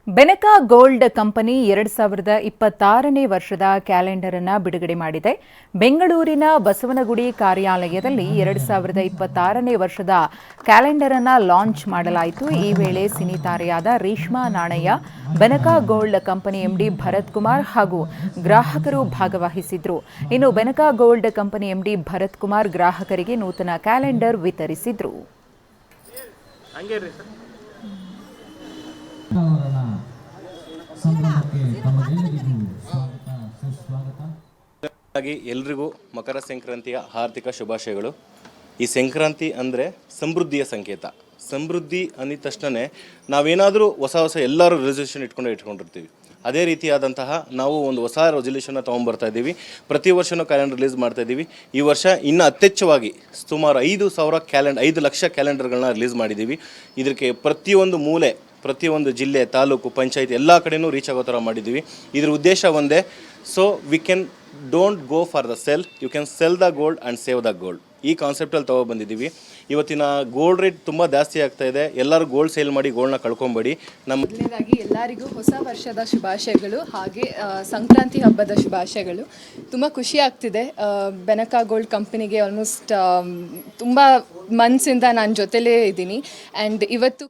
Benaka gold company 2026ನೇ ವರ್ಷದ calendar ಅನ್ನು ಬಿಡುಗಡೆ ಮಾಡಿದೆ. ಬೆಂಗಳೂರಿನ ಬಸವನಗುಡಿ ಕಾರ್ಯಾಲಯದಲ್ಲಿ 2026ನೇ ವರ್ಷದ ಕ್ಯಾಲೆಂಡರ್ ಅನ್ನು ಲಾಂಚ್ ಮಾಡಲಾಯಿತು. ಈ ವೇಳೆ ಸಿನಿ ತಾರೆಯಾದ Reshma Nanaiah, Benaka gold company MD Bharat Kumar ಹಾಗೂ ಗ್ರಾಹಕರು ಭಾಗವಹಿಸಿದ್ರು. ಇನ್ನು Benaka gold company MD Bharat Kumar ಗ್ರಾಹಕರಿಗೆ ನೂತನ ಕ್ಯಾಲೆಂಡರ್ ವಿತರಿಸಿದ್ರು. ಎಲ್ರಿಗೂ ಮಕರ ಸಂಕ್ರಾಂತಿಯ ಹಾರ್ದಿಕ ಶುಭಾಶಯಗಳು. ಈ ಸಂಕ್ರಾಂತಿ ಅಂದರೆ ಸಮೃದ್ಧಿಯ ಸಂಕೇತ. ಸಮೃದ್ಧಿ ಅಂದಿದ ತಕ್ಷಣ ನಾವೇನಾದರೂ ಹೊಸ ಎಲ್ಲರೂ ರೆಸಲ್ಯೂಷನ್ ಇಟ್ಕೊಂಡಿರ್ತೀವಿ. ಅದೇ ರೀತಿಯಾದಂತಹ ನಾವು ಒಂದು ಹೊಸ ರೆಸಲ್ಯೂಷನ್ನ ತೊಗೊಂಡ್ಬರ್ತಾ ಇದ್ದೀವಿ. ಪ್ರತಿ ವರ್ಷವೂ ಕ್ಯಾಲೆಂಡರ್ ರಿಲೀಸ್ ಮಾಡ್ತಾ ಇದ್ದೀವಿ. ಈ ವರ್ಷ ಇನ್ನೂ ಅತ್ಯಚ್ಛವಾಗಿ ಸುಮಾರು 5 ಲಕ್ಷ ಕ್ಯಾಲೆಂಡರ್ಗಳನ್ನ ರಿಲೀಸ್ ಮಾಡಿದ್ದೀವಿ. ಇದಕ್ಕೆ ಪ್ರತಿಯೊಂದು ಮೂಲೆ, ಪ್ರತಿಯೊಂದು ಜಿಲ್ಲೆ, ತಾಲೂಕು, ಪಂಚಾಯತ್ ಎಲ್ಲ ಕಡೆಯೂ ರೀಚ್ ಆಗೋ ಥರ ಮಾಡಿದ್ದೀವಿ. ಇದರ ಉದ್ದೇಶ ಒಂದೇ, so we can don't go for the sell, you can sell the gold and save the gold. ಈ ಕಾನ್ಸೆಪ್ಟಲ್ಲಿ ತೊಗೊಬಂದಿದ್ದೀವಿ. ಇವತ್ತಿನ ಗೋಲ್ಡ್ ರೇಟ್ ತುಂಬ ಜಾಸ್ತಿ ಆಗ್ತಾ ಇದೆ. ಎಲ್ಲರೂ ಗೋಲ್ಡ್ ಸೇಲ್ ಮಾಡಿ ಗೋಲ್ಡ್ನ ಕಳ್ಕೊಂಬೇಡಿ. ಮೊದಲನೇದಾಗಿ ಎಲ್ಲರಿಗೂ ಹೊಸ ವರ್ಷದ ಶುಭಾಶಯಗಳು, ಹಾಗೆ ಸಂಕ್ರಾಂತಿ ಹಬ್ಬದ ಶುಭಾಶಯಗಳು. ತುಂಬ ಖುಷಿ ಆಗ್ತಿದೆ. ಬೆನಕ ಗೋಲ್ಡ್ ಕಂಪನಿಗೆ ಆಲ್ಮೋಸ್ಟ್ ತುಂಬ ಮನ್ಸಿಂದ ನಾನು ಜೊತೆಲೇ ಇದ್ದೀನಿ. ಆ್ಯಂಡ್ ಇವತ್ತು